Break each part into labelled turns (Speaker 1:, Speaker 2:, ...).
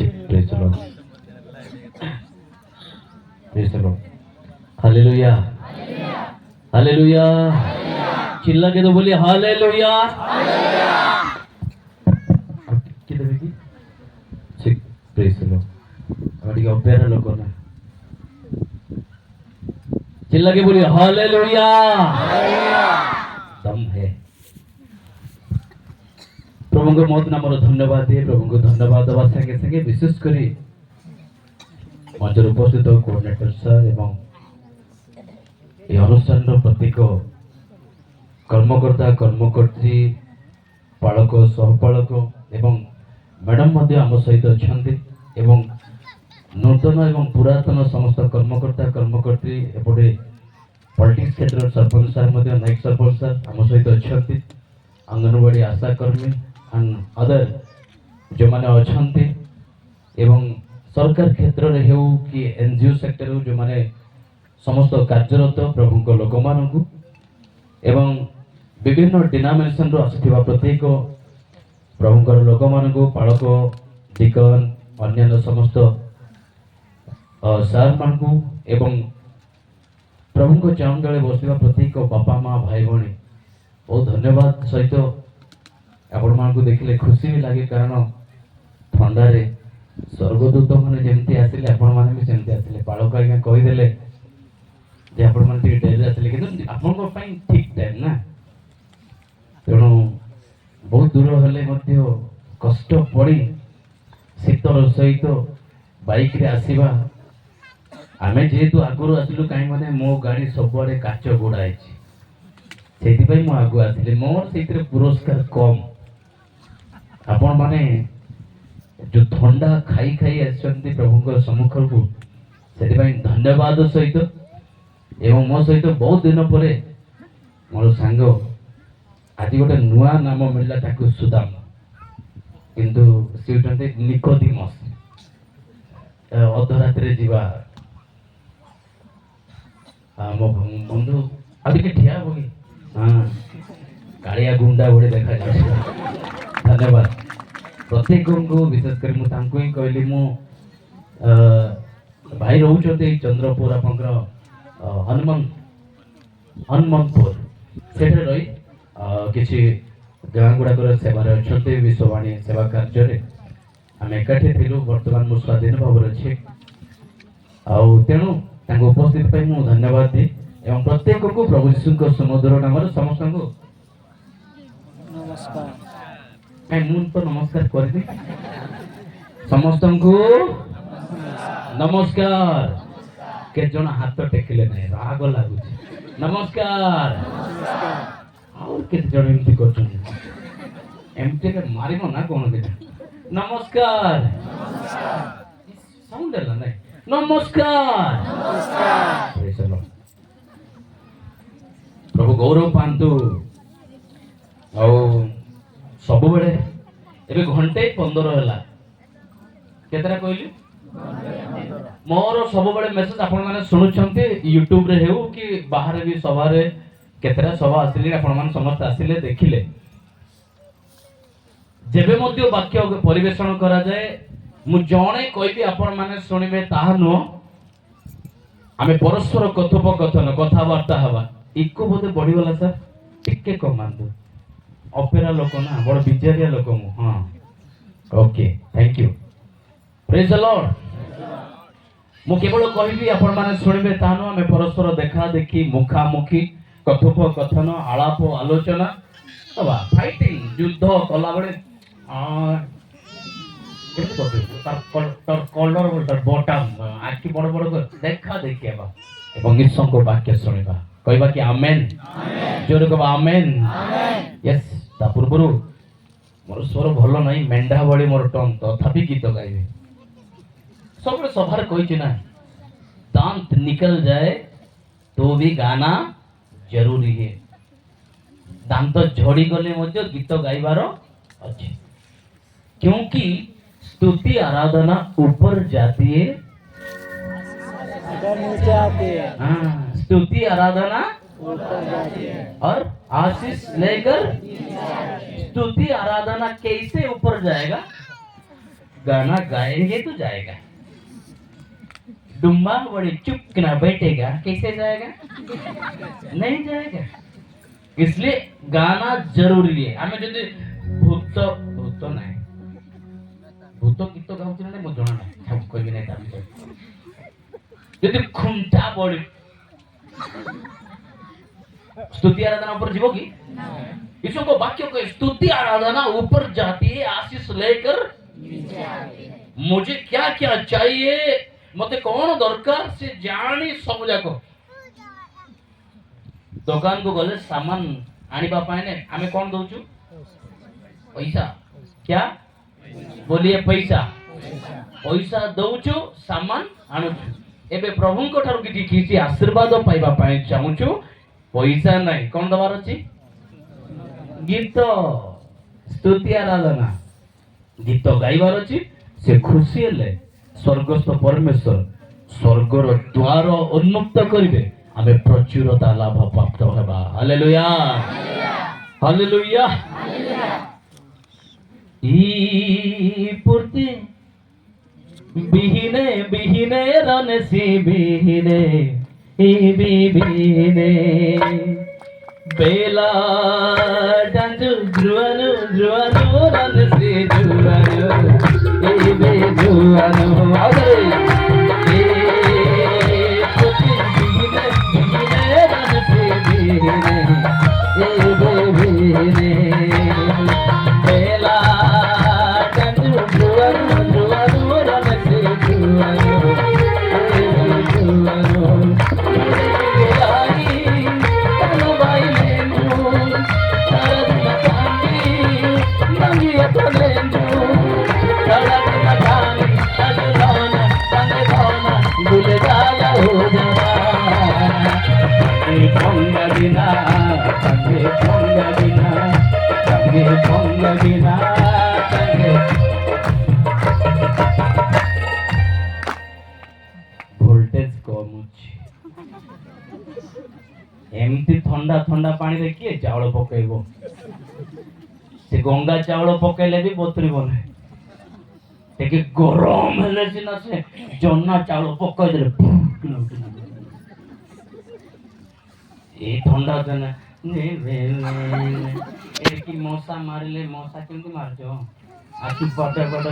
Speaker 1: Praise the Lord, praise the Lord, hallelujah, hallelujah, चिल्ला के तो बोलिए हालेलुया। किधर देखी ठीक, प्रेज द लॉर्ड। हमारी अपेरा लोगों ने चिल्ला के बोलिए हालेलुया। दम है प्रभु को मत नाम धन्यवाद दिए, प्रभु को धन्यवाद देवा संगे संगे विशेष करी मंचर उपस्थित कोऑर्डिनेटर सर एवं ये अनुष्ठान प्रत्येक कर्मकर्ता कर्मकर्त्री पालक सहपालक एवं मैडम मध्य आम सहित अच्छा एवं नूतन एवं पुरातन समस्त कर्मकर्ता कर्मकर्त्री एपटे पॉलिटिक्स क्षेत्र सरपंच सर नायक सरपंच सर आम सहित अच्छा, अंगनवाड़ी आशा कर्मी एंड अदर जो मैंने अच्छा एवं सरकार क्षेत्र में हो कि एनजीओ सेक्टर हो जो मैंने समस्त कार्यरत प्रभु को लोक मानू एवं विभिन्न डिनोमिनेशन रो आसुथिबा प्रत्येक प्रभुकर लोक मानू पालक डिकन अन्य समस्त सार मानू एवं प्रभु को चरण तले बसवा प्रत्येक बापा माँ भाई भाई बहुत धन्यवाद सहित आपण मानक देखिले खुशी भी लगे, कारण ठंडारे स्वर्गदूत मैंने जमती आसिले आपण माने भी सेमती आसिले। पालक आज्ञा कहीदेले जे आपण माने टिके डेरी आसिले किंतु आपनको पई ठीक टाइम ना, तेणु बहुत दूर हेले मध्य कष्ट पड़ी शीतर सहित बाइक रे आसीबा। आमे जेहेतु आगुरु आसिलु काई माने मो गाड़ी सबुआडे काच गोड़ा आइछि, सेति पई मो आगु आसिले। मोर सेतिरे पुरस्कार कम, आपण माने जो ठंडा खाई खाई आसछन्ती प्रभु को सम्मुख को सेति पई धन्यवाद सहित एवं मो सहित बहुत दिन परे मोर सांग आज गोटे नुआ नाम मिलला ताकू सुदाम, किंतु से होते निकोदिमस। अधरात्रि जीवा मो बंधु अभी ठिया हो गई, हाँ कालिया गुंडा भले देखा जाए। धन्यवाद प्रत्येक को विशेष कर मुझे कहली मो भाई रोचे चंद्रपुर आपंकर हनुमंतपुर से रही किसी गाँ गुड़ाक सेवार अच्छा विश्ववाणी सेवा कार्य आम एकाठी थी। बर्तमान मु स्वाधीन भाव अच्छे तेणु उपस्थित मुझे धन्यवाद दी एवं प्रत्येक को प्रभु यीशु सुमधुर नाम समस्त को नमस्कार तो नमस्कार कर समस्त को नमस्कार। के जन हाथ टेकिले नहीं राग लगुच नमस्कार और के जन एमती कर मारिबो ना कौन के नमस्कार साउंड देला नहीं नमस्कार। प्रभु गौरव पांतु सब बेले ए घंटे 15 है केतरा कहली मोर सब बेले मेसेज आपण माने सुनुछंती यूट्यूब रे हेउ कि बाहर भी सभा रे केतरा सभा आसिले आपण मान समस्त आसिले देखिले जेबे मध्य वाक्य परिवेषण करा जाए मु जणे कहबी आपण माने सुनिबे ताहा नो आमे परस्पर कथोपकथन कथावार्ता हवा इको बोधे बढ़ी गला सर टिके कमांदो अपेरा लोक ना बड़ बिजारिया लोक मु हां okay thank you praise the Lord. मु केवल कहबी आपण माने सुनिबे तानो आमे परस्पर देखा देखी मुखामुखी कथोपकथन आलाप आलोचना तबा फाइटिंग युद्ध कला बळे केते करबे तर कलर तर बॉटम आखि बड़ बड़ देखा देखी बा एवं निसंग को वाक्य सुनिबा कहबा कि आमेन जोर कहबा आमेन यस ता पूर्वरु मोर स्वर भलो नहीं मेंढा भली मोर टन तथापि गीत गाइबे सब सभार कहिछि ना दांत निकल जाए तो भी गाना जरूरी है। दांत झड़ी गले मध्य गीत गाइबार अच्छे क्योंकि स्तुति आराधना ऊपर जाती है नीचे आती है। हाँ स्तुति आराधना ऊपर जाती है और आशीष लेकर स्तुति आराधना कैसे ऊपर जाएगा? गाना गाएंगे तो जाएगा, डुम्बा बड़े चुप ना बैठेगा कैसे जाएगा, नहीं जाएगा। इसलिए गाना जरूरी है। हमें जो भूत भूत नहीं भूत गीत गाँच ना मुझे जना ना कह नहीं যদি খুমটা পড়ে स्तुति आराधना ऊपर जीवो की ईश्वर को वाक्यों को स्तुति आराधना ऊपर जाती है, आशीष लेकर मुझे क्या क्या चाहिए मते कौन दरकार से जानी सब जाको दुकान को गले सामान आनी बापा ने हमें कौन दौचु पैसा, क्या बोलिए पैसा पैसा दौचु सामान आणुचु। एबे प्रभु को ठारू किछि किछि आशीर्वाद पाइबा पाए चाहूछु, पैसा नहीं कौन दबार अछि गीत स्तुति आराधना गीत गाइबार अछि। से खुशी हेले स्वर्गस्थ परमेश्वर स्वर्गर द्वार उन्मुक्त करिवे, हमें प्रचुरता लाभ प्राप्त हेबा। Hallelujah hallelujah. ई पूर्ति बिहिने बिहिने रनसी बिहिने ई बिहिने बेला डांजु जुआनु जुआनु रनसी जुआनु ई बे जुआनु आगे ए पूर्ति बिहिने बिहिने रनसी बिहिने ई बिहिने बेला डांजु जुआनु जुआनु वोल्टेज कम एमती ठंडा ठंडा पानी रे किए चावल पकेइबो, से गंगा चावल पकेइले भी बतरिबो नै, टेके गरम हेले सिना से जन्ना चावल पकई देले ए ठंडा देना ए कि मौसा मारिले मौसा केमती मारजो आखि पटे पटे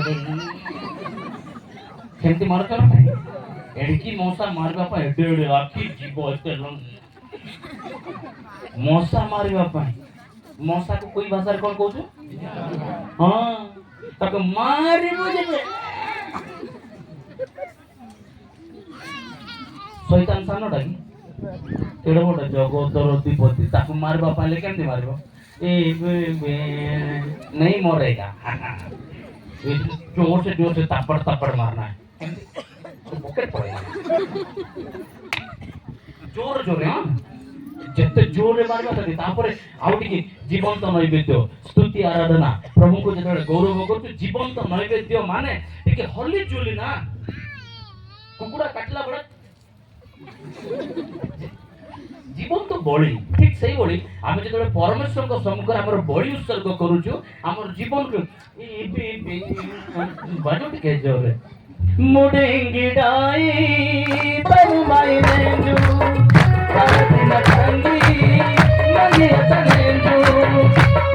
Speaker 1: केमती मारतो ना एडकी मौसा मारबा पा एडे एडे आखि जीव एते मौसा मारबा पा मौसा को कोई भाषा कोन कहू हां ताको मारिबो जे शैतान सानोटा की एडे बड़ जगतर अधिपति ताको मारबा पाले केमती मारबो नहीं मरेगा जोर से तापड़ तापड़ मारना है जोर जोर जिते जोर मारबा तापरे आउ टिके जीवंत नैवेद्य स्तुति आराधना प्रभु को जतले गौरव करतु जीवंत नैवेद्य माने टिके हल्ली जुली ना कुकुड़ा काटला बड़ा जीवन तो बड़ी ठीक सही बड़ी आम जो परमेश्वर को सम्मुख आम बड़ी उत्सर्ग करुचु आम जीवन को बाजो टिके जोरे मुडेंगी डाई तनु माई नेंजु कादिन तंगी नगे तनेंजु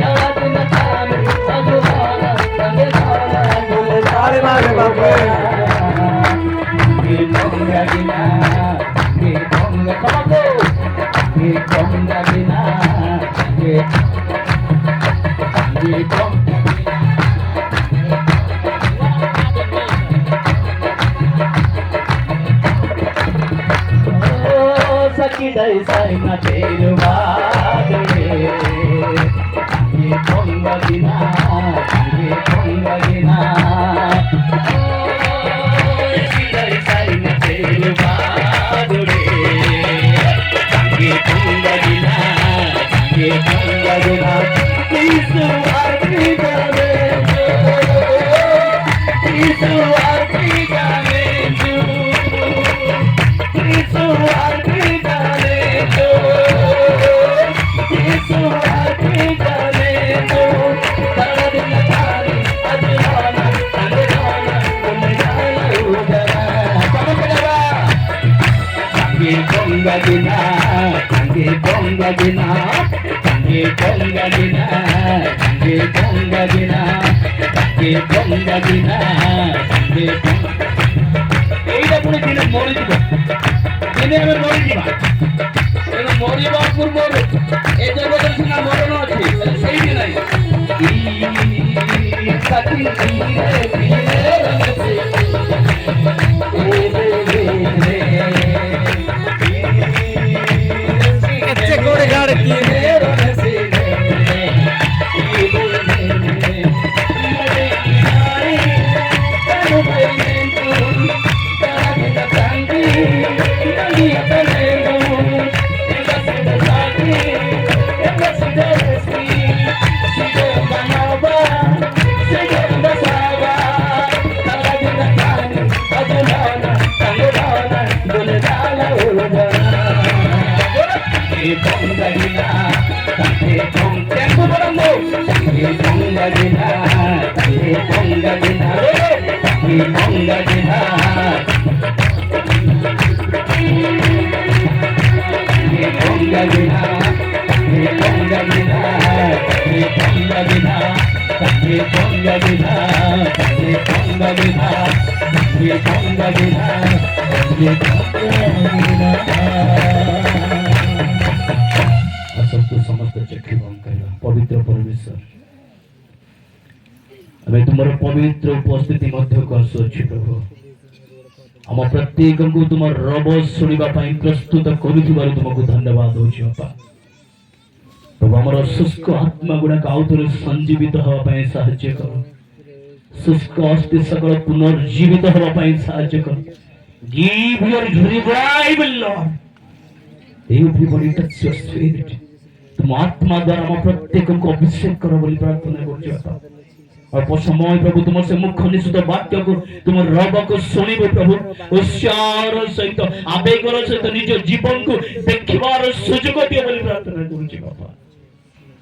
Speaker 1: कादिन तानु अजुवाना तंगे ताना गुले तारे मारे बाबे ये डोंगा गिना ये डोंगा कमाको ये डोंगा गिना ये डोंगा सकिदai sai na teruwa de ye konga gina सकिदai sai na teruwa de ye konga gina isu arpigane isu arpigane isu ଦିନ ତାଙ୍କେ ଗଙ୍ଗା ଦିନ ତାଙ୍କେ ଗଙ୍ଗା ଦିନ ତାଙ୍କେ ଗଙ୍ଗା ଦିନ ତାଙ୍କେ এইটা পুଣି ଦିନେ ମରିଯିବ ଦିନେ ଆମେ ମରିଯିବା ତେଣୁ ମରିବା ପୂର୍ବରୁ ଏ ଜଗତରେ ସିନା ମରଣ ଅଛି ସେଇଠି ନାହିଁ ସମସ୍ତେ ଚକ୍ଷୁ ବନ୍ଦ କରିବା ପବିତ୍ର ପରମେଶ୍ୱର ଆମେ ତୁମର ପବିତ୍ର ଉପସ୍ଥିତି ମଧ୍ୟକୁ ଆସୁଅଛୁ ପ୍ରଭୁ ଆମ ପ୍ରତ୍ୟେକଙ୍କୁ ତୁମର ରବ ଶୁଣିବା ପାଇଁ ପ୍ରସ୍ତୁତ କରୁଥିବାରୁ ତୁମକୁ ଧନ୍ୟବାଦ ଦଉଛୁ ବାପା ପ୍ରଭୁ ଆମର ଶୁଷ୍କ ଆତ୍ମା ଗୁଡାକ ଆଉ ଥରେ ସଞ୍ଜୀବିତ ହେବା ପାଇଁ ସାହାଯ୍ୟ କର ଶୁଷ୍କ ଅସ୍ଥି ସକଳ ପୁନର୍ଜୀବିତ ହେବା ପାଇଁ ସାହାଯ୍ୟ କର give your revival Lord everybody touch your spirit तुम आत्मा द्वारा हम प्रत्येक को अभिषेक करो बोली प्रार्थना करछो अल्प समय प्रभु तुम से मुख निश्चित वाक्य को तुम रब को सुनिबो प्रभु उत्साह सहित आवेगर सहित निज जीवन को देखिबार सुयोग दियो बोली प्रार्थना करछो बाबा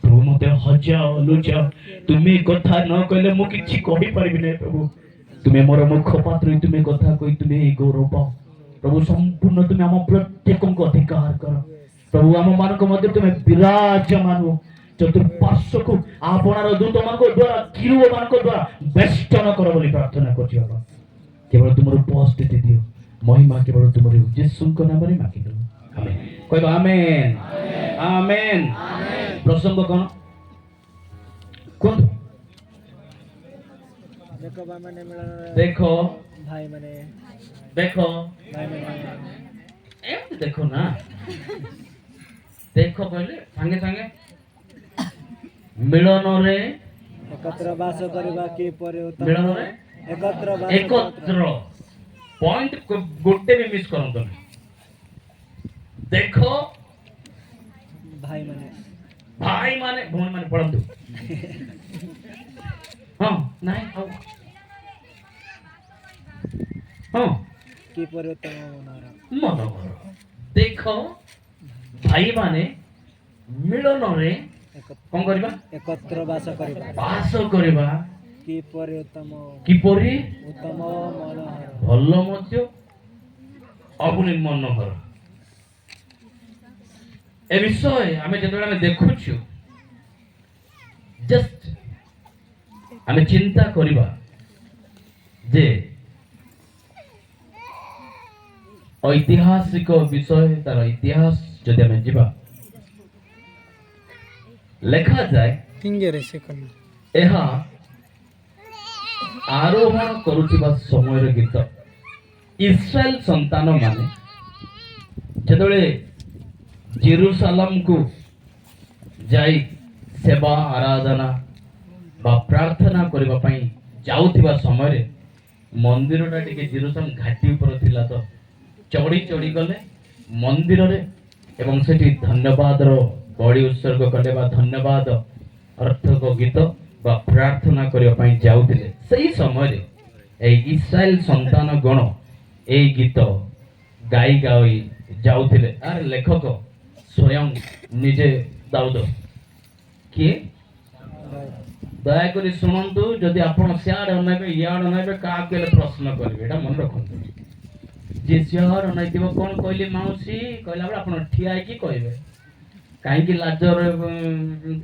Speaker 1: प्रभु मते हजा लुजा तुमे कथा न कहले मु किछि कहि परबि नै प्रभु तुमे मोर मुख पात्र तुमे कथा कहि तुमे गौरव पाओ प्रभु संपूर्ण तुमे हम प्रत्येक को अधिकार करो प्रभु आम मान मध्य तुम विराजमान हो चतुर्पार्श्व को आपणार दूत मान द्वारा किरुब मान द्वारा बेष्टन कर बोली प्रार्थना कर केवल तुम उपस्थिति दियो महिमा केवल तुम यीशु नाम रे मांगी दो आमेन कहब आमेन आमेन प्रसंग कोन कोन देखो भाई माने देखो भाई माने देखो भाई माने एम देखो ना देखो कहले संगे संगे मिलन रे एकत्र वास करबा के परे मिलन रे एकत्र पॉइंट गोटे भी मिस करन तो देखो भाई माने भौणी माने पढ़ंतु हां नाही आओ हां के परे मन देखो भाई माने मिलन रे कोन करबा एकत्र वास करबा की परे उत्तम मनोहर भलो मध्य अबुनि मनोहर ए विषय हमें जेतबेला हमें देखुछु जस्ट हमें चिंता करबा जे ऐतिहासिक विषय तार इतिहास जदि हमें जीवा लेखा जाए एहा आरोहण करुथिबा समय गीत इस्राएल संतान माने जदले जेरूशलेम को जाई सेवा आराधना बा प्रार्थना करबा पई जाउथिबा समय रे मंदिरटा टिके जेरूशलेम घाटी ऊपर थिला तो चढ़ी चढ़ी गले मंदिर रे एवं सेठी धन्यवाद रो बड़ी उत्सर्ग कले बा धन्यवाद अर्थक गीत बा प्रार्थना करिया पई जाउथिले सही समय रे ए इस्राएल संतान गण ए गीत गाई गाई जाउथिले आर लेखक स्वयं निजे दाऊद किए दया करी सुनंतु जदि आपण सियाड अनबे याड अनबे का केले प्रश्न करबे एटा मन रखंतु जे सियाड अनैतिबो कोन कहली माउसी कहला बे आपण ठिया की कहबे କାହିଁକି ଲାଜରେ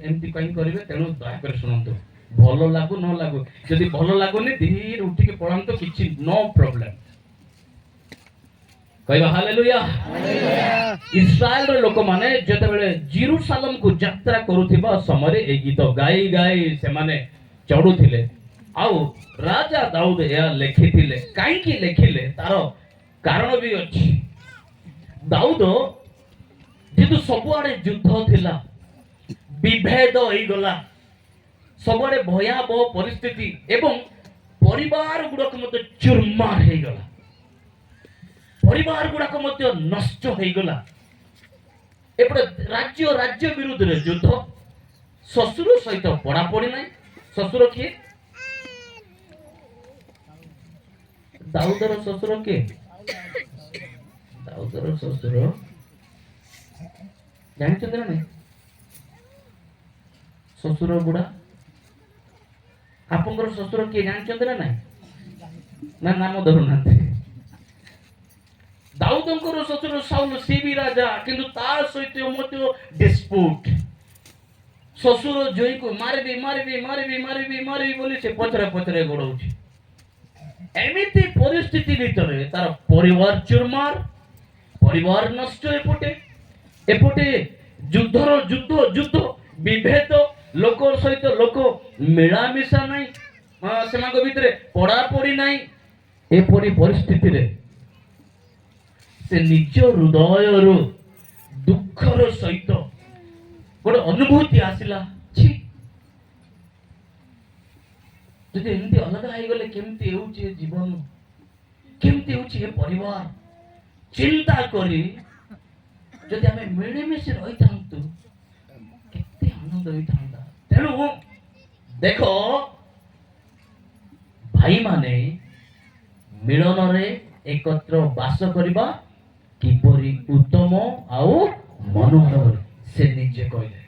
Speaker 1: ଏମିତି କାହିଁ କରିବେ? ତେଣୁ ଦୟାକରି ଶୁଣନ୍ତୁ, ଭଲ ଲାଗୁ ନ ଲାଗୁ, ଯଦି ଭଲ ଲାଗୁନି ଧୀରେ ଉଠିକି ପଳାନ୍ତୁ, କିଛି ନୋ ପ୍ରୋବ୍ଲେମ। କହିବା ହାଲେଲୁୟା। ଇସ୍ରାଏଲର ଲୋକମାନେ ଯେତେବେଳେ ଜେରୁସାଲେମକୁ ଯାତ୍ରା କରୁଥିବା ସମୟରେ ଏହି ଗୀତ ଗାଇ ଗାଇ ସେମାନେ ଚଢୁଥିଲେ। ଆଉ ରାଜା ଦାଉଦ ଏହା ଲେଖିଥିଲେ। କାହିଁକି ଲେଖିଲେ ତାର କାରଣ ବି ଅଛି। ଦାଉଦ ଯେହେତୁ ସବୁଆଡେ ଯୁଦ୍ଧ ଥିଲା, ବିଭେଦ ହେଇଗଲା, ସବୁଆଡେ ଭୟାବହ ପରିସ୍ଥିତି ଏବଂ ପରିବାର ଗୁଡାକ ମଧ୍ୟ ଚୁରମାର ହେଇଗଲା, ପରିବାର ଗୁଡାକ ମଧ୍ୟ ନଷ୍ଟ ହେଇଗଲା। ଏପଟେ ରାଜ୍ୟ ରାଜ୍ୟ ବିରୁଦ୍ଧରେ ଯୁଦ୍ଧ, ଶ୍ୱଶୁର ସହିତ ପଢାପଢି ନାହିଁ। ଶ୍ୱଶୁର କିଏ? ଦାଉଦର ଶ୍ୱଶୁର କିଏ? ଦାଉଦର ଶ୍ୱଶୁର ଜାଣିଛନ୍ତି ନା ନାଇଁ? ଶ୍ୱଶୁର ବୁଢା। ଆପଣଙ୍କର ଶ୍ୱଶୁର କିଏ ଜାଣିଛନ୍ତି ନା ନାଇଁ? ନା ନାମ ଧରୁନାହାନ୍ତି। ଦାଉଦଙ୍କର ଶ୍ୱଶୁର ସାଉଲ, ସେ ବି ରାଜା, କିନ୍ତୁ ତା ସହିତ ମଧ୍ୟ ଡିସ୍ପ୍ୟୁଟ। ଶ୍ୱଶୁର ଜୟୀକୁ ମାରିବି ମାରିବି ମାରିବି ମାରିବି ମାରିବି ବୋଲି ସେ ପଛରେ ପଛରେ ଗୋଡଉଛି। ଏମିତି ପରିସ୍ଥିତି ଭିତରେ ତାର ପରିବାର ଚୁରମାର, ପରିବାର ନଷ୍ଟ। ଏପଟେ ଏପଟେ ଯୁଦ୍ଧର ଯୁଦ୍ଧ ଯୁଦ୍ଧ, ବିଭେଦ, ଲୋକ ସହିତ ଲୋକ ମିଳାମିଶା ନାହିଁ, ସେମାନଙ୍କ ଭିତରେ ପଢାପଢି ନାହିଁ। ଏପରି ପରିସ୍ଥିତିରେ ସେ ନିଜ ହୃଦୟରୁ ଦୁଃଖର ସହିତ ଗୋଟେ ଅନୁଭୂତି ଆସିଲା, ଛି, ଯଦି ଏମିତି ଅଲଗା ହେଇଗଲେ କେମିତି ହେଉଛି ଏ ଜୀବନ, କେମିତି ହେଉଛି ଏ ପରିବାର। ଚିନ୍ତା କରି ଯଦି ଆମେ ମିଳିମିଶି ରହିଥାନ୍ତୁ କେତେ ଆନନ୍ଦ ହେଇଥାନ୍ତା। ତେଣୁ ଦେଖ, ଭାଇମାନେ ମିଳନରେ ଏକତ୍ର ବାସ କରିବା କିପରି ଉତ୍ତମ ଆଉ ମନୋହର ସେ ନିଜେ କହିଲେ।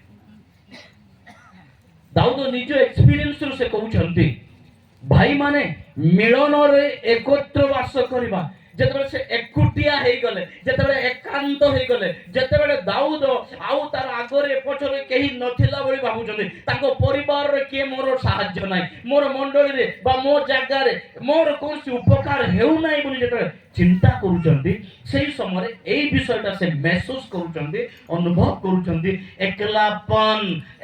Speaker 1: ଦାଉଦ ନିଜ ଏକ୍ସପିରିଏନ୍ସରୁ ସେ କହୁଛନ୍ତି, ଭାଇମାନେ ମିଳନରେ ଏକତ୍ର ବାସ କରିବା। ଯେତେବେଳେ ସେ ଏକୁଟିଆ ହେଇଗଲେ, ଯେତେବେଳେ ଏକାନ୍ତ ହେଇଗଲେ, ଯେତେବେଳେ ଦାଉଦ ଆଉ ତାର ଆଗରେ ପଛରେ କେହି ନଥିଲା ବୋଲି ଭାବୁଛନ୍ତି, ତାଙ୍କ ପରିବାରରେ କିଏ ମୋର ସାହାଯ୍ୟ ନାହିଁ, ମୋର ମଣ୍ଡଳୀରେ ବା ମୋ ଜାଗାରେ ମୋର କୌଣସି ଉପକାର ହେଉନାହିଁ ବୋଲି ଯେତେବେଳେ ଚିନ୍ତା କରୁଛନ୍ତି, ସେଇ ସମୟରେ ଏଇ ବିଷୟଟା ସେ ମେହସୁସ କରୁଛନ୍ତି, ଅନୁଭବ କରୁଛନ୍ତି। ଏକଲାପନ,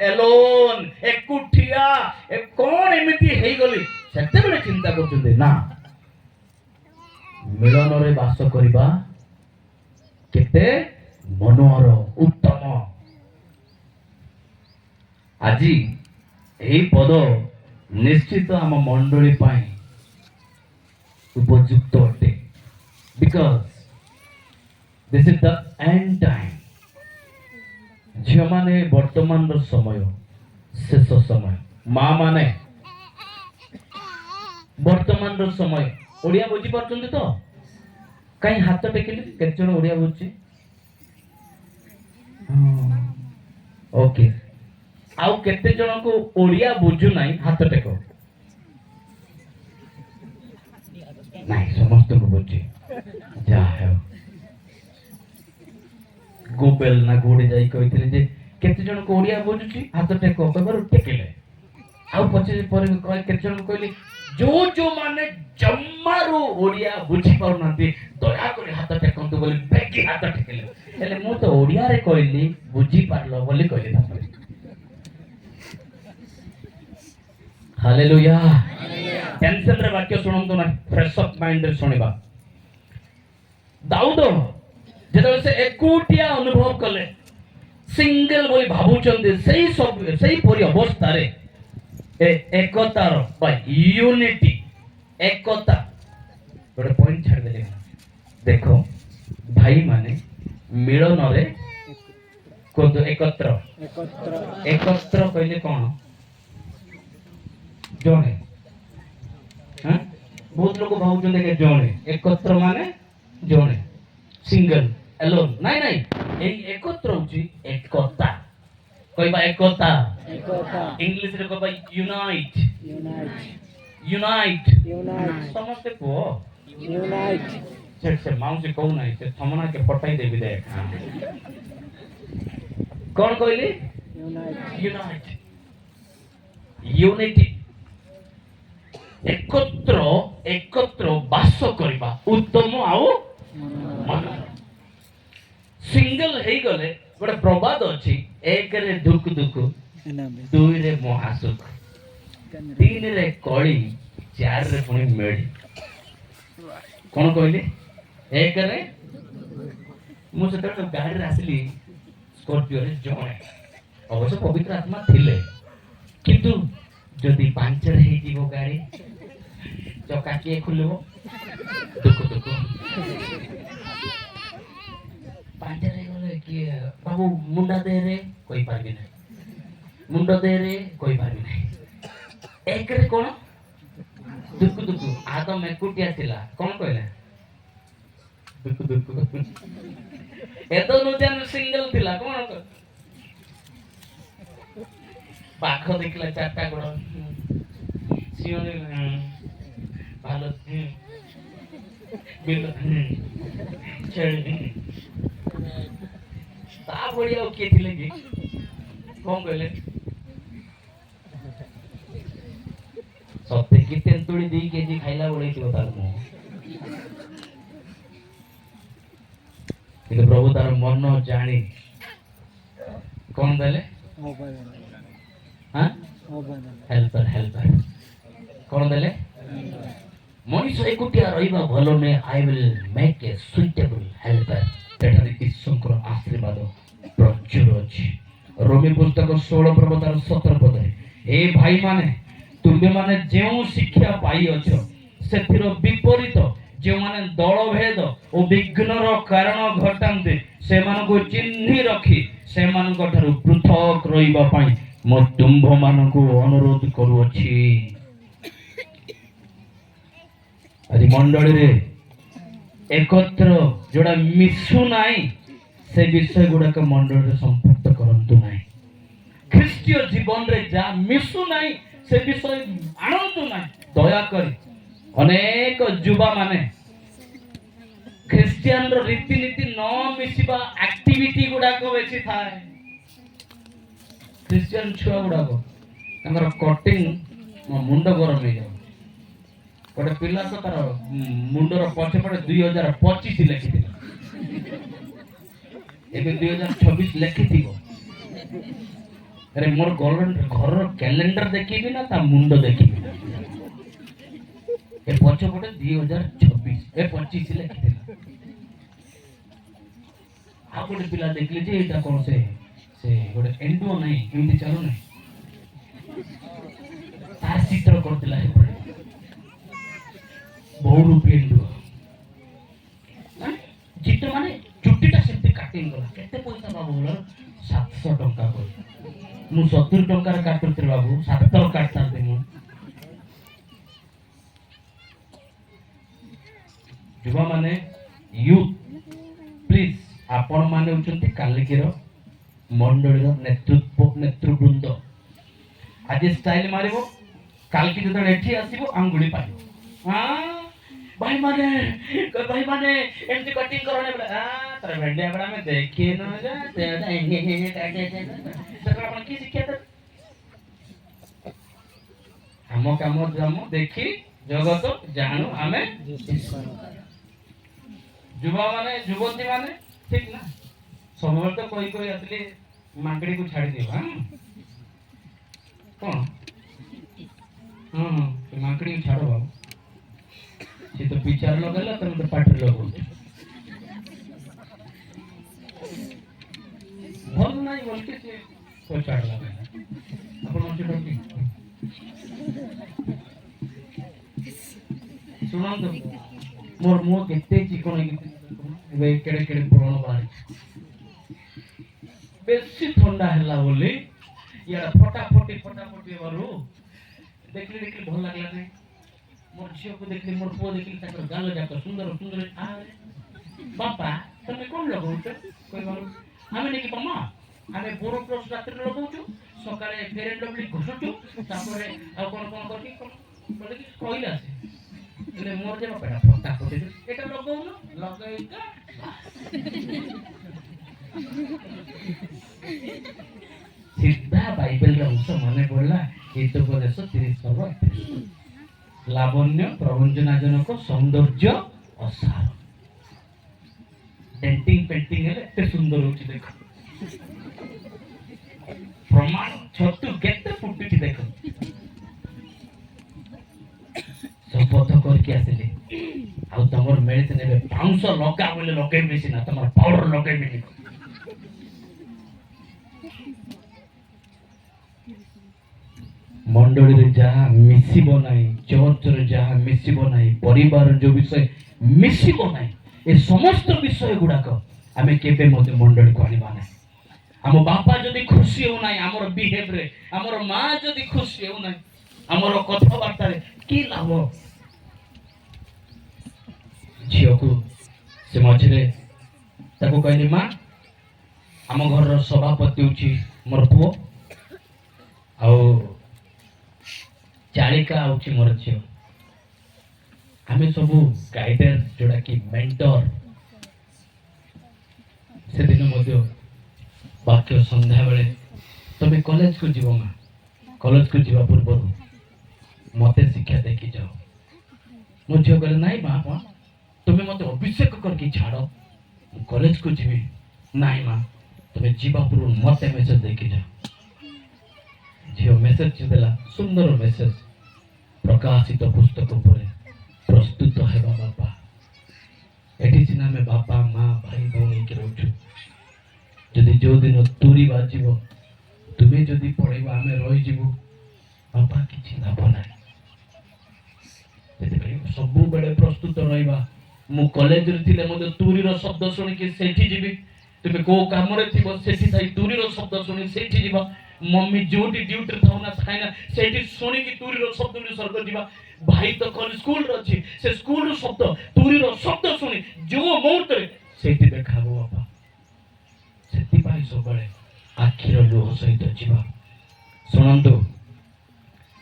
Speaker 1: ଏଲୋନ, ଏକୁଟିଆ, କଣ ଏମିତି ହେଇଗଲି, ସେତେବେଳେ ଚିନ୍ତା କରୁଛନ୍ତି, ନା, ମିଳନରେ ବାସ କରିବା କେତେ ମନୋହର, ଉତ୍ତମ। ଆଜି ଏହି ପଦ ନିଶ୍ଚିତ ଆମ ମଣ୍ଡଳୀ ପାଇଁ ଉପଯୁକ୍ତ ଅଟେ। Because this is the end time. ଝିଅମାନେ ବର୍ତ୍ତମାନର ସମୟ, ଶେଷ ସମୟ। ମା ମାନେ ବର୍ତ୍ତମାନର ସମୟ। ଓଡିଆ ବୁଝିପାରୁଛନ୍ତି ତ? କାହିଁ ହାତ ଟେକିଲେ? କେତେ ଜଣ ଓଡିଆ ବୁଝୁଛି? ଓକେ। ଆଉ କେତେ ଜଣଙ୍କୁ ଓଡିଆ ବୁଝୁ ନାହିଁ? ହାତ ଟେକ। ନାଇଁ, ସମସ୍ତଙ୍କୁ ବୁଝି। ଯାହା ହେଉ, ଗୁବେଲ ନା କୋଉଠି ଯାଇ କହିଥିଲେ ଯେ କେତେ ଜଣଙ୍କୁ ଓଡିଆ ବୁଝୁଛି? ହାତ ଟେକ। କହିବାରୁ ଟେକିଲେ। ଆଉ ପଛରେ ପରେ କେତେ ଜଣଙ୍କୁ କହିଲି, ଯୋଉମାନେ ଜମାରୁ ଓଡିଆ ବୁଝି ପାରୁନାହାନ୍ତି ଦୟାକରି ହାତ ଟେକନ୍ତୁ ବୋଲି ବେଗି ହାତ ଟେକିଲେ। ହେଲେ ମୁଁ ତ ଓଡିଆରେ କହିଲି, ବୁଝିପାରିଲ ବୋଲି କହିଲି। ତାପରେ ହାଲେଲୁୟା। ଟେନସନରେ ବାକ୍ୟ ଶୁଣନ୍ତୁ ନା, ଫ୍ରେଶ ଅଫ୍ ମାଇଣ୍ଡରେ ଶୁଣିବା। ଦାଉଦ ଯେତେବେଳେ ସେ ଏକୁଟିଆ ଅନୁଭବ କଲେ, ସିଙ୍ଗଲ ବୋଲି ଭାବୁଛନ୍ତି, ସେଇପରି ଅବସ୍ଥାରେ ଏକତାର ବା ୟୁନିଟି, ଏକତା, ଗୋଟେ ପଏଣ୍ଟ ଛାଡ଼ିଦେଲେ। ଦେଖ, ଭାଇମାନେ ମିଳନରେ କୁହନ୍ତୁ ଏକତ୍ର। ଏକତ୍ର କହିଲେ କଣ? ଜଣେ। ବହୁତ ଲୋକ ଭାବୁଛନ୍ତି କି ଜଣେ, ଏକତ୍ର ମାନେ ଜଣେ, ସିଙ୍ଗଲ, ଏଲୋନ। ନାଇଁ ନାଇଁ, ଏଇ ଏକତ୍ର ହଉଛି ଏକତା। କହିବା ଏକତା। ଇଂଲିଶରେ କହିବା ୟୁନାଇଟ। ୟୁନାଇଟ। ସମସ୍ତେ କୁହ ୟୁନାଇଟ। ସେ ମାଉସୀ କହୁନାହିଁ, ସେ ଥମନାକେ ପଟାଇ ଦେବି ଦେଖ। कौन कहली यूनाइट यूनिटी एकत्र एकत्र बास करबा उत्तम आउ मन सिंगल हे गले गोटे प्रवाद अछि एक रे दुख दुख दुई रे महासुख तीन रे कली चार रे पुणी मेड़ी कौन कहली एक रे मुझे गाड़ी रे आसली स्कॉर्पियो रे जणे अवश्य पवित्र आत्मा थिले किंतु जदि पंचर हे जीवो गाड़ी चका के खुलबो दुख दुख पंचर हे गले कि बाबू मुंडा दे रे कोई पारबी नहीं मुंडो दे रे कोई पारबी नहीं एक रे कोन दुख दुख आ तो मेकुटिया थिला कोन कहले दुख दुख एतो नुजान सिंगल थिला कोन पाख देखला चारटा गोड़ सियोने भालो बिल चल ता बढ़िया के थिले कि कोन कहले सत्य कि तेंतुड़ी 2 केजी खाइला बोले थियो तार मो कि प्रभु तार मन जानी कोन देले हां हेल्पर हेल्पर कोन देले मनीष एकुटिया रहिबा भलो ने I will make a suitable helper तेठारे ईश्वरकर आशीर्वाद प्रचुर अछि रोमी पुस्तक 16 पर्व तार 17 पद हे भाई माने तुमे माने जेउ शिक्षा पाई अछो सेथिरो विपरीत जे माने दल भेद ओ विघ्नर कारण घटांते से मान को चिन्हि रखी से मान को ठारू पृथक रहिबा पई मो तुम्भ मान को अनुरोध करू अछि आज मंडली रे एकत्र जोड़ा मिसु नाही से विषय गुडा के मंडली रे संपर्क करंतु नाही ख्रिस्तीय जीवन रे जा मिसु नाही से विषय आनंतु नाही दया करी अनेक युवा माने ख्रिस्टियन रो रीति नीति न मिसिबा एक्टिविटी गुडा को बेसी थाए ख्रिस्टियन छुआ गुडा को तंगर कटिंग मुंड गरम हे जाउ गोटे पिला तो तार मुंडर पछे पड़े 2025 लिखि दिला एबे 2026 लिखि दिबो अरे मोर गर्लफ्रेंड घर कैलेंडर देखिबी ना ता मुंड देखिबी ए पछे पड़े 2026 ए 25 लिखि दिला आ गोटे पिला देखले जे एटा कोन से गोटे एंडो नहीं एमती चालू नहीं तार चित्र करतिला हे पड़े बहु रुपये चित्र माने चुट्टीटा सेमती काटिंग गला केते पैसा बाबू बोला 700 टंका को मु 70 टंका रे काटुतिर बाबू 700 काटता दे मु जुवा माने यूथ प्लीज आपण माने उचंती कालिकीर मंडलीर नेतृवृंद आज स्टाइल मारिबो काल की जतन एठी आसीबो आंगुली पाइबो हां भाई माने एमती कटिंग करने बड़ा हां तर भेंडिया बड़ा में देखी न जा ते अपन की शिक्षा त हम काम जम देखी जगत जानू हमें युवा माने युवती माने ठीक ना सब तो कोई असली मांगड़ी को छाड़ दियो हां कौन मांगड़ी को छाड़ो बाबू से तो विचार लगेला तुम तो पाठ लगो भल नहीं बोल के से तो छाड़ लगेला अपन मन से डोकी सुनो तो मोर मुंह केते चिकन वे केड़े केड़े पुराण बाहर बेसी ठंडा हैला बोली या फटाफटी बारू देखली भल लागला नहीं मोर झियो को देखली मोर पुओ देखली ताकर गाल जाक सुंदर सुंदर आ बापा तमे कोन लगाउछ कोई बारू हमें नेकी पम्मा हमें बोरो प्लस रात्रि लगाउछ सकाळे फेरेन डब्ली घसुछु तापरे आ कोन करकी बोले कि कहला से ले मोर जे बापा फटाफटी एटा लगाउनो लगाइका ସିଧା ବାଇବେଲର ଅଂଶ ମନେ ପଡିଲା। ହିତୋପଦେଶ 30:31 ଲାବଣ୍ୟ ପ୍ରଭଞ୍ଜନାଜନକ ସୌନ୍ଦର୍ଯ୍ୟ ଅସାର। ଡେଣ୍ଟିଂ ପେଣ୍ଟିଂ ହେଲେ ଏତେ ସୁନ୍ଦର ହଉଛି ଦେଖ। ପ୍ରମାଣ ଛତୁ କେତେ ଫୁଟୁଛି ଦେଖ। ଶପଥ କରିକି ଆସିଲି ଆଉ ତମର ମିଳିତେ ନେବେ ପାଉଁଶ ଲଗା ବୋଲେ ଲଗେଇବି ସିନା ତମର ପାଉଡର ଲଗେଇବିନି। ମଣ୍ଡଳୀରେ ଯାହା ମିଶିବ ନାହିଁ, ଚର୍ଚ୍ଚରେ ଯାହା ମିଶିବ ନାହିଁ, ପରିବାର ଯୋଉ ବିଷୟ ମିଶିବ ନାହିଁ, ଏ ସମସ୍ତ ବିଷୟ ଗୁଡାକ ଆମେ କେବେ ମଧ୍ୟ ମଣ୍ଡଳୀକୁ ଆଣିବା ନାହିଁ। ଆମ ବାପା ଯଦି ଖୁସି ହେଉନାହିଁ ଆମର ବିହେଭରେ, ଆମର ମା ଯଦି ଖୁସି ହେଉନାହିଁ ଆମର କଥାବାର୍ତ୍ତାରେ, କି ଲାଭ? ଝିଅକୁ ସେ ମଝିରେ ତାକୁ କହିଲି, ମା ଆମ ଘରର ସଭାପତି ହଉଛି ମୋର ପୁଅ ଆଉ ଚାଳିକା ହଉଛି ମୋର ଝିଅ। ଆମେ ସବୁ ଗାଇଡର ଯୋଉଟା କି ମେଣ୍ଟର। ସେଦିନ ମଧ୍ୟ ବାକ୍ୟ ସନ୍ଧ୍ୟାବେଳେ ତମେ କଲେଜକୁ ଯିବ ମା, କଲେଜକୁ ଯିବା ପୂର୍ବରୁ ମତେ ଶିକ୍ଷା ଦେଇକି ଯାଅ। ମୋ ଝିଅ କହିଲେ ନାଇଁ ମା, তুমি মতো অভিষেক করকি ছাড়ো, কলেজକୁ ଯିବି। ନାଇଁ ମା, ତମେ ଯିବା ପୂର୍ବରୁ ମତେ ମେସେଜ ଦେଇକି ଯାଅ। ଝିଅ ମେସେଜ ଦେଲା, ସୁନ୍ଦର ମେସେଜ। ପ୍ରକାଶିତ ପୁସ୍ତକ ଉପରେ ପ୍ରସ୍ତୁତ ହେବା ବାପା। ଏଠି ସିନା ଆମେ ବାପା ମା ଭାଇ ଭଉଣୀ ହେଇକି ରହୁଛୁ, ଯଦି ଯୋଉ ଦିନ ତୁରୀ ବାଜିବ ତୁମେ ଯଦି ପଳେଇବ ଆମେ ରହିଯିବୁ, ବାପା କିଛି ଲାଭ ନାହିଁ। ସେଥିପାଇଁ ସବୁବେଳେ ପ୍ରସ୍ତୁତ ରହିବା। ମୁଁ କଲେଜରେ ଥିଲେ ମଧ୍ୟ ତୁରୀର ଶବ୍ଦ ଶୁଣିକି ସେଇଠି ଯିବି। ତୁମେ କୋଉ କାମରେ ଥିବ ସେଠି ଥାଇ ତୁରୀର ଶବ୍ଦ ଶୁଣି ସେଇଠି ଯିବ। ମମ୍ମି ଯୋଉଠି ଡ୍ୟୁଟିରେ ଥାଉ ନା ଖାଇନା ସେଇଠି ଶୁଣିକି ତୁରୀର ଶବ୍ଦ ସ୍ୱର୍ଗ ଯିବା। ଭାଇ ତ ସ୍କୁଲରେ ଅଛି, ସେ ସ୍କୁଲର ଶବ୍ଦ ତୁରୀର ଶବ୍ଦ ଶୁଣି ଯୋଉ ମୁହୂର୍ତ୍ତରେ ସେଇଠି ଦେଖା ହବ ବାପା। ସେଥିପାଇଁ ସବୁବେଳେ ଆଖିର ଲୁହ ସହିତ ଯିବା। ଶୁଣନ୍ତୁ,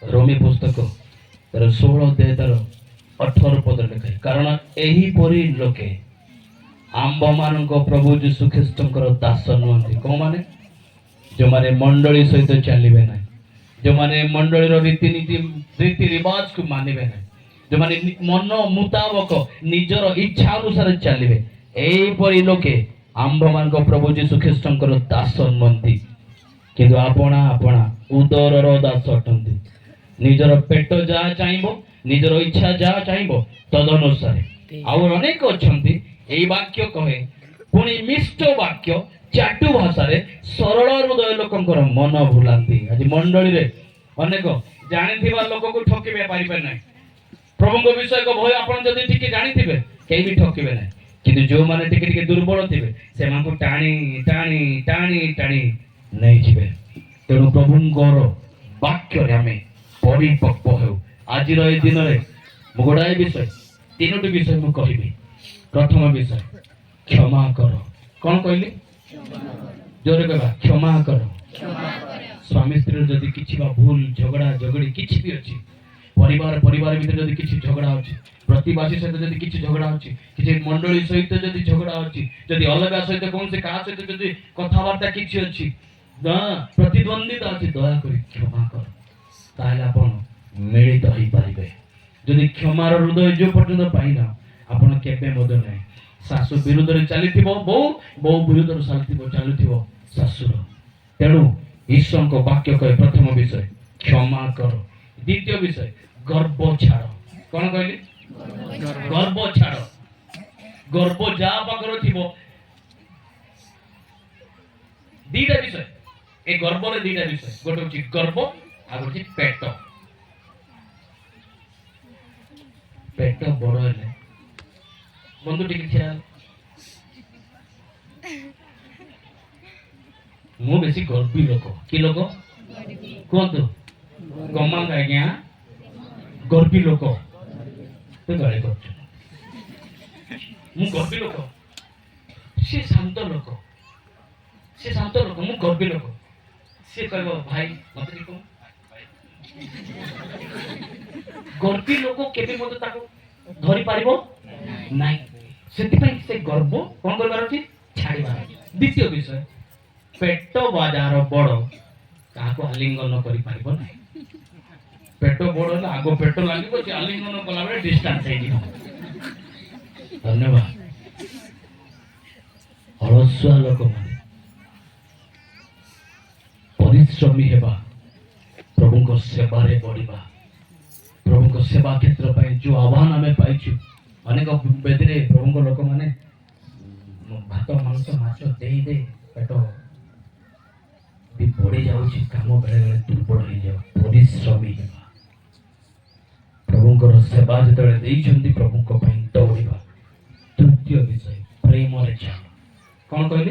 Speaker 1: ରୋମୀ ପୁସ୍ତକ 16:18 ଲେଖେ, କାରଣ ଏହିପରି ଲୋକେ ଆମ୍ଭମାନଙ୍କ ପ୍ରଭୁ ଯୀଶୁ ଖ୍ରୀଷ୍ଟଙ୍କର ଦାସ ନୁହନ୍ତି। କୋଉମାନେ? ଯୋଉମାନେ ମଣ୍ଡଳୀ ସହିତ ଚାଲିବେ ନାହିଁ, ଯୋଉମାନେ ମଣ୍ଡଳୀର ରୀତିନୀତି ରୀତି ରିବାଜକୁ ମାନିବେ ନାହିଁ, ଯୋଉମାନେ ମନ ମୁତାବକ ନିଜର ଇଚ୍ଛା ଅନୁସାରେ ଚାଲିବେ, ଏହିପରି ଲୋକେ ଆମ୍ଭମାନଙ୍କ ପ୍ରଭୁ ଯୀଶୁ ଖ୍ରୀଷ୍ଟଙ୍କର ଦାସ ନୁହନ୍ତି, କିନ୍ତୁ ଆପଣା ଆପଣା ଉଦରର ଦାସ ଅଟନ୍ତି। ନିଜର ପେଟ ଯାହା ଚାହିଁବ, ନିଜର ଇଚ୍ଛା ଯାହା ଚାହିଁବ ତଦନୁସାରେ। ଆଉ ଅନେକ ଅଛନ୍ତି ଏଇ ବାକ୍ୟ କହେ, ପୁଣି ମିଷ୍ଟ ବାକ୍ୟ ଚାଟୁ ଭାଷାରେ ସରଳ ହୃଦୟ ଲୋକଙ୍କର ମନ ଭୁଲାନ୍ତି। ଆଜି ମଣ୍ଡଳୀରେ ଅନେକ ଜାଣିଥିବା ଲୋକକୁ ଠକିବେ ପାରିବେ ନାହିଁ। ପ୍ରଭୁଙ୍କ ବିଷୟ ଭୟ ଆପଣ ଯଦି ଟିକେ ଜାଣିଥିବେ କେହି ବି ଠକିବେ ନାହିଁ, କିନ୍ତୁ ଯୋଉମାନେ ଟିକେ ଟିକେ ଦୁର୍ବଳ ଥିବେ ସେମାନଙ୍କୁ ଟାଣି ଟାଣି ଟାଣି ଟାଣି ନେଇଯିବେ। ତେଣୁ ପ୍ରଭୁଙ୍କର ବାକ୍ୟରେ ଆମେ ପରିପକ୍ଵ ହେଉ। ଆଜିର ଏଇ ଦିନରେ ମୁଁ ଗୋଟାଏ ବିଷୟ, ତିନୋଟି ବିଷୟ ମୁଁ କହିବି। ପ୍ରଥମ ବିଷୟ, କ୍ଷମା କର। କଣ କହିଲି? ଜୋରେ କହିବା, କ୍ଷମା କର। ସ୍ୱାମୀ ସ୍ତ୍ରୀର ଯଦି କିଛି ବା ଭୁଲ ଝଗଡ଼ା ଝଗଡ଼ି କିଛି ବି ଅଛି, ପରିବାର ଭିତରେ ଯଦି କିଛି ଝଗଡ଼ା ଅଛି, ପ୍ରତିବାସୀ ସହିତ ଯଦି କିଛି ଝଗଡ଼ା ଅଛି, କିଛି ମଣ୍ଡଳୀ ସହିତ ଯଦି ଝଗଡ଼ା ଅଛି, ଯଦି ଅଲଗା ସହିତ କୌଣସି କାହା ସହିତ ଯଦି କଥାବାର୍ତ୍ତା କିଛି ଅଛି, ପ୍ରତିଦ୍ୱନ୍ଦିତା ଅଛି, ଦୟାକରି କ୍ଷମା କର। ତାହେଲେ ଆପଣ ମିଳିତ ହେଇପାରିବେ। ଯଦି କ୍ଷମାର ହୃଦୟ ଯୋଉ ପର୍ଯ୍ୟନ୍ତ ପାଇନା, ଆପଣ କେବେ ମଧ୍ୟ ନାହିଁ। ଶାଶୁ ବିରୁଦ୍ଧରେ ଚାଲିଥିବ ବୋଉ, ବୋଉ ବିରୁଦ୍ଧରେ ଚାଲୁଥିବ ଶାଶୁର। ତେଣୁ ଈଶ୍ୱରଙ୍କ ବାକ୍ୟ କହେ, ପ୍ରଥମ ବିଷୟ କ୍ଷମା କର। ଦ୍ୱିତୀୟ ବିଷୟ ଗର୍ବ ଛାଡ଼। କଣ କହିଲି? ଗର୍ବ ଛାଡ଼। ଗର୍ବ ଯାହା ପାଖରେ ଥିବ, ଦିଟା ବିଷୟ ଏ ଗର୍ବରେ, ଦିଟା ବିଷୟ, ଗୋଟେ ହଉଛି ଗର୍ବ ଆଉ ଗୋଟେ ପେଟ। ପେଟ ବଡ ହେଲେ ବନ୍ଧୁ ଟିକେ ଖିଆଲ, ମୁଁ ବେଶୀ ଗର୍ବୀ ଲୋକ। କି ଲୋକ କୁହନ୍ତୁ? କମାଙ୍ଗ ଆଜ୍ଞା, ଗର୍ବୀ ଲୋକ। ଗାଳି କରୁଛୁ, ମୁଁ ଗର୍ବୀ ଲୋକ। ସେ ଶାନ୍ତ ଲୋକ, ସେ ଶାନ୍ତ ଲୋକ, ମୁଁ ଗର୍ବୀ ଲୋକ। ସେ କହିବ ଭାଇ ମତେ ଟିକେ ଗର୍ବୀ ଲୋକ କେବେ ମଧ୍ୟ ତାକୁ ଧରି ପାରିବ ନାହିଁ। ସେଥିପାଇଁ ସେ ଗର୍ବ କଣ କରିବାର ଅଛି? ଛାଡ଼ିବାର ଅଛି। द्वितीय विषय पेट बाजार बड़ क्या आलिंगन कर पेट बड़ आग पेट लगे आलिंगन कला बेले डिस्टेंस धन्यवाद अलसुआ लोक मैंने परिश्रमी हेबा प्रभु को सेवारे बढ़िबा प्रभु को सेवा क्षेत्र पर जो आह्वान आम पाइचु अनेक बेदी प्रभु को लोक मैंने भात मांस माछ दे दे पेट भी बढ़ी जाऊँ काम बेले बेले दुर्बल हो जाए परिश्रमी हेबा प्रभु सेवा जो प्रभु को दौड़ा तृतीय विषय प्रेम चल कौन कहले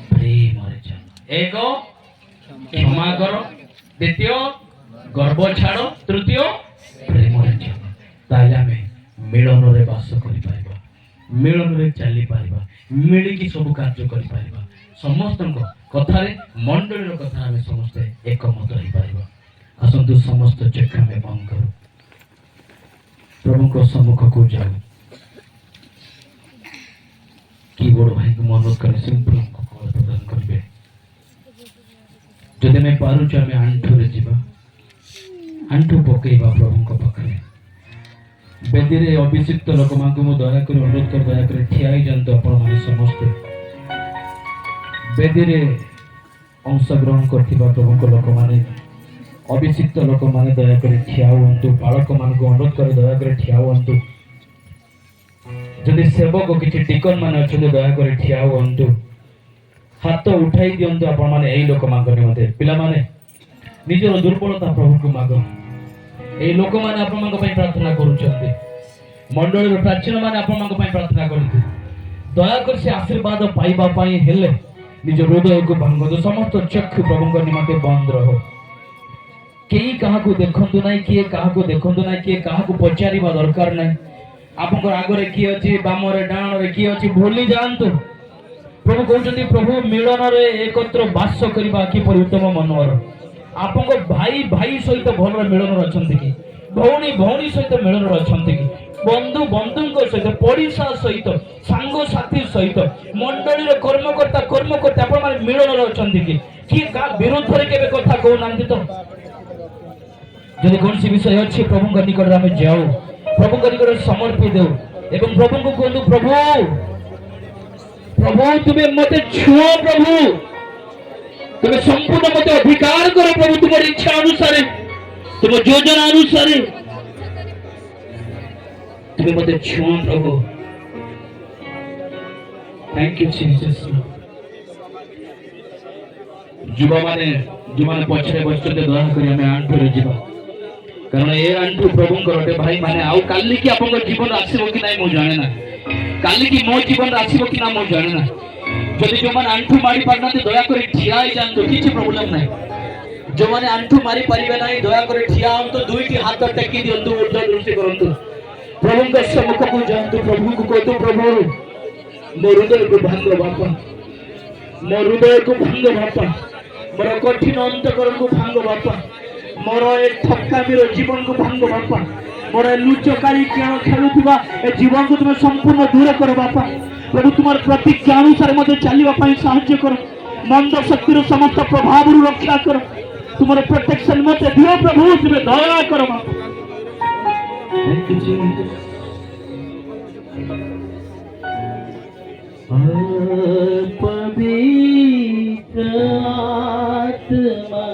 Speaker 1: प्रेम चल एक क्षमा कर द्वितीय गर्व छाड़ तृतीय प्रेम चल ताले आम मिलन रे बास कर मिलन रे चली पारिबा मिलिकी सब कार्य कर पारिबा समस्त कथारे मंडली कथा आम समस्ते एकमत रही पारिबा आसतु समस्त चेक आम बंद करूँ प्रभु को सम्मुख को जाऊ कीबोर्ड भाई को अनुरोध कर सिंपल प्रदान करेंगे जदि मैं पारुच आम आंठू रे जीवा आंठू पकेबा प्रभु को पाखरे बेदी रे अभिषिक्त लोक मान को दया कर अनुरोध कर दया कर ठिया ही जानते आपण माने समस्त बेदी रे अंशग्रहण करथिबा प्रभु को लोक माने अभिषिक्त लोक माने दया कर ठिया हुंतु बालक मान को अनुरोध कर दया कर ठिया हुंतु जदि सेवक किसी टिकन मान अच्छे दया कर ठिया हुंतु हाथ उठाई दिंतु आपण माने एई लोक मागने मते पिला माने निजर दुर्बलता प्रभु को माग एई लोक माने आपण माग पई प्रार्थना करूछन्ते मंडली प्राचीन माने आपण माग पई प्रार्थना करते दया कर से आशीर्वाद पाइबा पई हेले निज हृदय को भांग दो समस्त चक्षु प्रभु को निमते बंद रहो केई काहा को देखंतु नाही किए काहा को देखंतु नाही किए काहा को पचारिबा दरकार नाही आपको आगे किए अच्छी बाम डाण रे किए अच्छी भूली जातु प्रभु कहते प्रभु मिलन रे एकत्र बास करने किपर उत्तम मनोहर आप भाई भाई सहित भल मिलन अच्छा कि भौणी भौणी सहित मिलन अच्छा कि बंधु बंधु सहित पड़िशा सहित सांग साथी सहित मंडली कर्मकर्ता कर्मकर्ता आप मिलन अच्छा कि किए का विरुद्ध के कथा कहना तो जब कौन सी विषय अच्छे प्रभु निकट आम जाऊ प्रभु को निकट समर्पी दो एवं प्रभु को कहतु प्रभु प्रभु तुम्हें मत छुओ प्रभु तुम्हें संपूर्ण मत अधिकार करो प्रभु तुम्हारी इच्छा अनुसार तुम योजना अनुसार तुम्हें मत छुओ प्रभु थैंक यू जीसस युवा माने पछरे बसते दया करी हमें आंठू रे जीवा कारण ए आंठू प्रभु करटे भाई माने आउ काली की आपन जीवन आसीबो कि नाही मो जाने ना काली की मो जीवन आसीबो कि ना मो जाने ना जदि जो माने आंठू मारी पारना दया करे ठिया ही जानतो किछि प्रॉब्लम नाही जो माने आंठू मारी परिबे नाही दया करे ठिया हम तो दुईटी हाथ टेकी दियंतु ऊर्ध्व दृष्टि करंतु प्रभु के सम्मुख को जानतु प्रभु को कहतु प्रभु मो हृदय को भांग बापा मो हृदय को भांग बापा मोर कठिन अंतकरण को भांग बापा मोर ए ठकामीर जीवन को भांग बापा मोर लुचकारी खेल खेलुवा ए जीवन को तुम संपूर्ण दूर कर बापा प्रभु तुम प्रतिज्ञा अनुसार मत चलने साहाय्य कर मंद शक्तिर समस्त प्रभाव रक्षा कर तुम प्रोटेक्शन मत दियो प्रभु तुम दया कर पवित्र आत्मा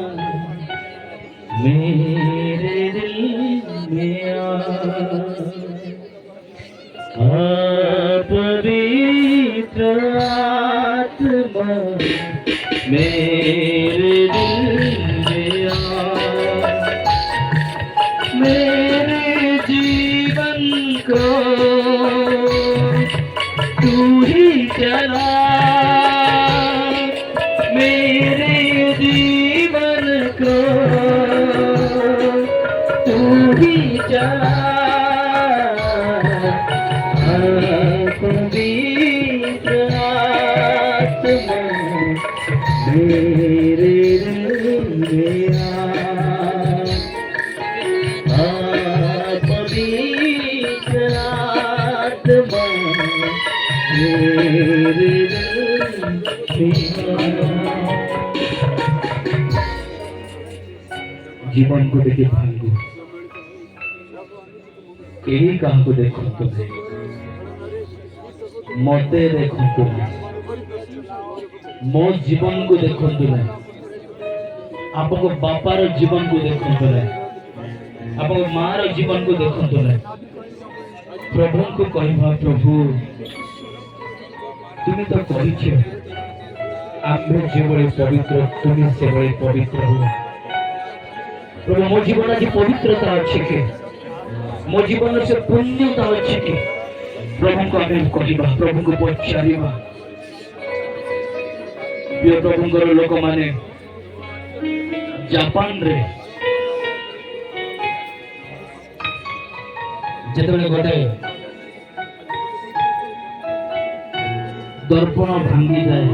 Speaker 1: मेरे दिल में पवित्र आत्मा मेरे दिल में मेरे जीवन को तू ही चला मेरे जीवन को तू ही चला पवित्र आत्मा मेरे दिल में पवित्र आत्मा मेरे दिल जीवन को देखिए भांगू यही कहा को देखो तुम्हें मते देखो तुम्हें मो जीवन को देखो तुम्हें आपको बापार जीवन को देखो तुम्हें आपको मार जीवन को देखो तुम्हें प्रभु को कहवा प्रभु तुम्हें तो कही आम्भे जेभଳି पवित्र तुम्हें से भली पवित्र हो प्रभु मो जीवन आज पवित्रता अच्छी के मो जीवन से पुण्यता अच्छी के प्रभु को आम कहवा प्रभु को पचारिबा प्रिय प्रभु लोक माने जापान रे जेतबेले गोटे दर्पण भांगी जाए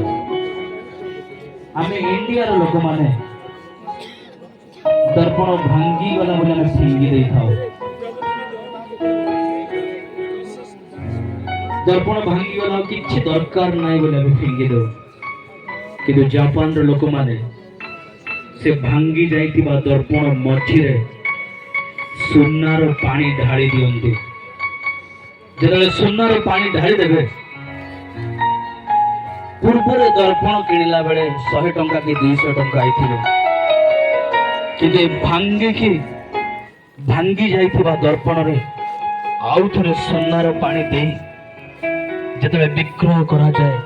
Speaker 1: आम इंडिया लोक माने दर्पण भांगी गला बोले आम फिंगी दे था दर्पण भांगी गला किछि दरकार नाही बोले आम फिंगी दो कि जापान लोक माने से भांगी जाइतिबा दर्पण मझिरे सुनार पानी ढाली दियंतु जेतबेले सुनार पानी ढाली देबे पूर्व दर्पण किणला बेले 100 टंका कि 200 टंका आइथिबे कि भांगी जाइथिबा दर्पण रे आउ थरे सुनार पानी दे जेतबेले विक्रय करा जाए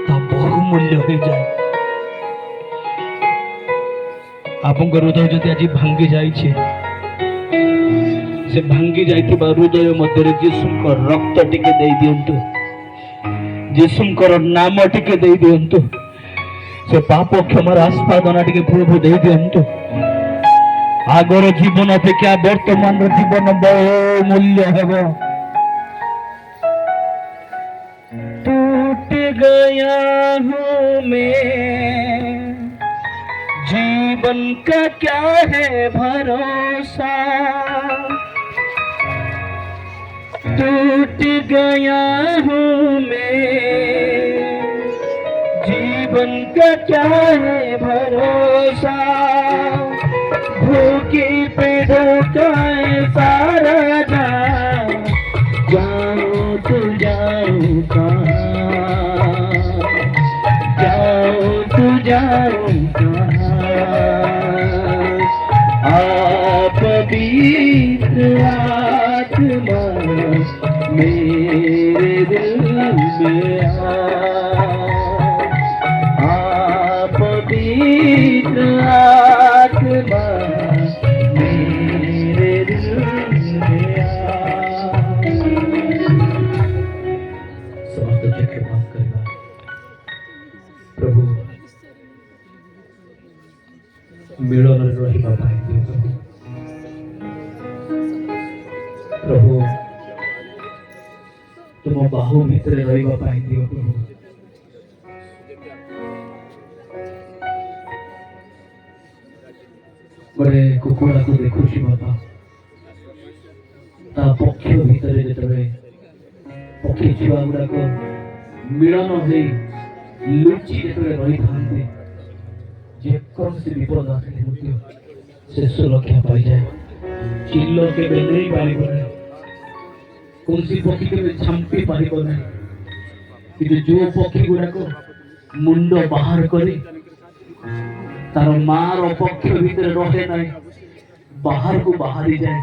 Speaker 1: ता बहुमूल्य हो जाए आपन हृदय जदि आज भांगी जाइछे से भांगी जाइथिबा हृदय मध्य यीशु रक्त टिके दे दियंतु यीशु नाम टिके दे दियंतु से पाप क्षमार आस्वादना टिके प्रभु दे दियंतु आगर जीवन अपेक्षा वर्तमान जीवन बहुमूल्य हेबो टूट गया हूँ मैं जीवन का क्या है भरोसा टूट गया हूँ मैं जीवन का क्या है भरोसा भूखी पेड़ों का सारा जाओ तो जाओ कहाँ जाओ तो जाओ आप पवित्र आत्मा मेरे दिल में आप पवित्र आत्मा मेरे दिल में समस्त जगह माफ करना प्रभु मिलन रहिबा पाई प्रभु तुम बाहु भितर रहिबा पाई दियो प्रभु गोटे कुकुड़ा को देखुची बाबा ता पक्ष भितर जेतबे पक्षी छुआ गुड़ाक मिलन हो लुचि जेतबे रही थांते जेकोसी विपद आसे से सुरक्षा पाई जाए चिल्लो के नहीं पारिब कौन सी पक्षी के छांपी पारिब ना कि जो पक्षी गुड़ाक मुंड बाहर करे तार मार पक्ष भीतर रहे ना बाहर को बाहरी जाए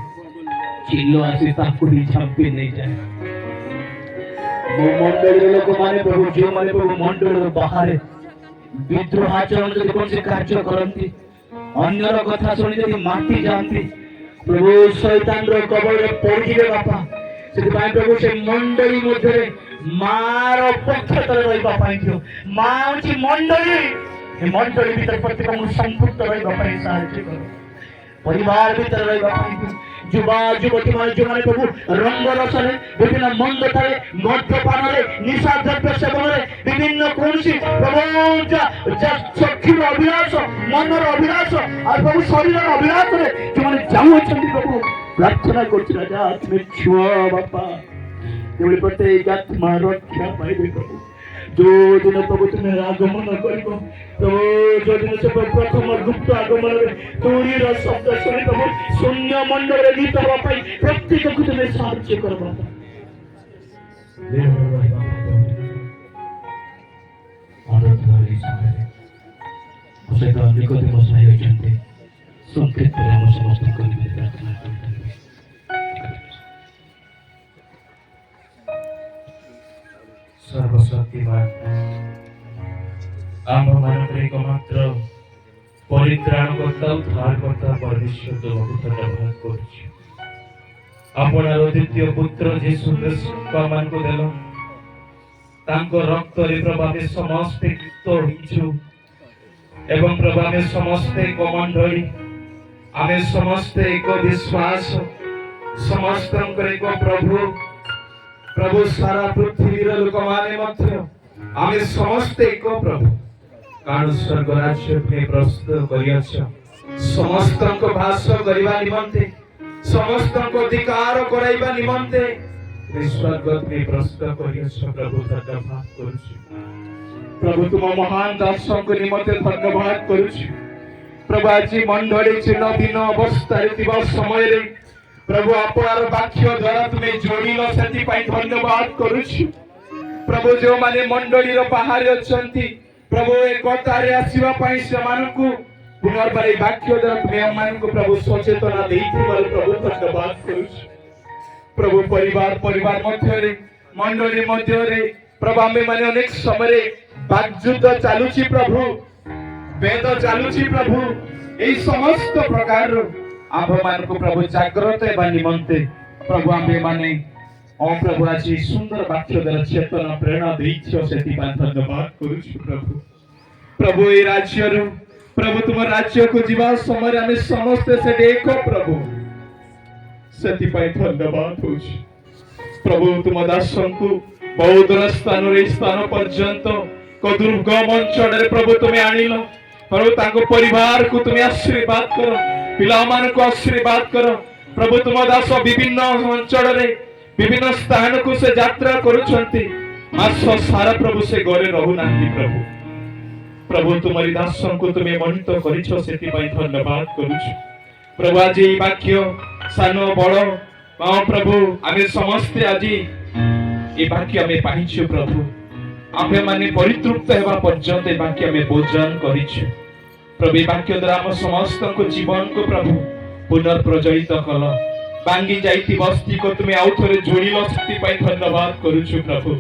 Speaker 1: चिल्लो आसी ताकू भी छांपी नहीं जाए मो मंडल लोक माने प्रभु जो माने प्रभु मंडल बाहर विद्रोह आचरण जब कौन से कार्य करती अन्यर कथा शुणी जब माती जाती प्रभु शैतान रो कबल रे पड़िबे बापा से प्रभु से मंडली मध्य मार पक्ष तले रहिबा पाई थियो माउची मंडली हे मंडली भीतर प्रत्येक को संपुक्त रहिबा पाई साहाय्य करो परिवार भीतर रहिबा पाई थियो युवा युवती मान जो माने प्रभु रंग रसरे विभिन्न मंदतारे मद्यपान रे निशा द्रव्य सेवन रे विभिन्न कोनसी प्रभु चक्षुर अभिलाष मनर अभिलाष और प्रभु शरीर अभिलाष रे जो माने जाऊ अछंती प्रभु प्रार्थना करछि राजा आत्मे छुआ बापा केवल प्रत्येक आत्मा रक्षा पाइबे प्रभु
Speaker 2: जो दिन प्रभु तुम्हें आगमन कर प्रभु जो दिन से प्रथम गुप्त आगमन तुरी शब्द शुणी प्रभु शून्य मंडल गीत हवा प्रत्येक को तुम्हें साहाଯ୍य कर सहित निकोदेमो सहाय होते संक्षिप्त आम समस्त प्रार्थना करते सर्वशक्तिमान आम मानव एकमात्र परित्राणकर्ता उद्धारकर्ता परमेश्वर तुमको धन्यवाद करुछु आपणार द्वितीय पुत्र जीशु ख्रीष्ट मान को देल तांको रक्त रे प्रभु आमे समस्त कृत होइछु एवं प्रभु आमे समस्त एक मंडली आमे समस्त एक विश्वास समस्त एक प्रभु प्रभु सारा पृथ्वी लोक माने मध्य आमे समस्त एक प्रभु कारण स्वर्ग राज्य में प्रस्तुत करियछ समस्त को भाष करिवा निमंते समस्त को अधिकार कराइबा निमंते स्वर्ग में प्रस्तुत करियछ प्रभु धन्यवाद करूछु प्रभु तुम महान दासों को निमंते धन्यवाद करूछु प्रभु आज मंडली चिन्ह दिन अवस्था रे समय रे प्रभु आपणार वाक्य द्वारा तुम्हें जोड़िल सेति पई धन्यवाद करूछु प्रभु जो माने मंडली रो बाहर अछंती प्रभु एकता रे आसीबा पई समानकु पुनर्बार वाक्य द्वारा तुम्हें मानकु प्रभु सचेतना देइथिबार प्रभु धन्यवाद करूछु प्रभु परिवार परिवार मध्य रे मंडली मध्य रे प्रभु आमे माने अनेक समय रे वाग्युद्ध चालुची प्रभु वेद चालुची प्रभु एई समस्त प्रकार आम मान को प्रभु जागृत एवं निमंते प्रभु आमे माने ओ प्रभु आज सुंदर वाक्य द्वारा चेतना प्रेरणा देइछो सेति पई धन्यवाद करूछु प्रभु प्रभु ए राज्य रो प्रभु तुम राज्य को जीवा समय आमे समस्त से देखो प्रभु सेति पई धन्यवाद होछि प्रभु तुम दासों को बहुत स्थान रे स्थान पर्यंत को दुर्गम अंचल रे प्रभु तुम्हें आनिलो प्रभु ताको परिवार को तुम्हें आशीर्वाद करो पिला मान को आशीर्वाद करो प्रभु तुम दास विभिन्न अंचल रे विभिन्न स्थान को से यात्रा करूछंती मास सारा प्रभु से घरे रहु नांती प्रभु प्रभु तुम्हारी दासों को तुम्हें मनित करिछो सेति पई धन्यवाद करूछु प्रभु आज ई वाक्य सानो बड़ मां प्रभु आमे समस्त आज ई वाक्य आमे पाइछु प्रभु आमे माने परितृप्त हेबा पर्यंत ई वाक्य आमे भोजन करिछु प्रभु ई वाक्य द्वारा हम समस्त को जीवन को प्रभु पुनर्प्रज्वलित कल बांगी जाइती बस्ती को तुम्हें आउ थरे जोड़िल सेति पई धन्यवाद करूछु प्रभु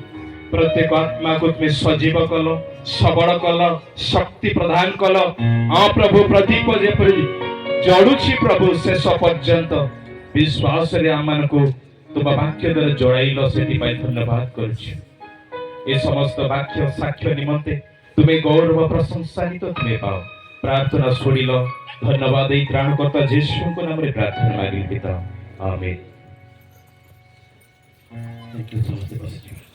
Speaker 2: प्रत्येक आत्मा को तुम्हें सजीव कल सबल कल शक्ति प्रदान कल हाँ प्रभु प्रदीप जेपरि जड़ुछि प्रभु शेष पर्यंत विश्वास रे आमान को तुम वाक्य द्वारा जोड़ाइल सेति पई धन्यवाद करूछु ए समस्त वाक्य साक्ष्य निमंते तुम्हें गौरव प्रशंसा ही तो तुम्हें पाओ प्रार्थना सुनिल धन्यवाद ए त्राणकर्ता यीशु को नाम रे प्रार्थना मांगी पिता आमीन। थैंक यू समस्त।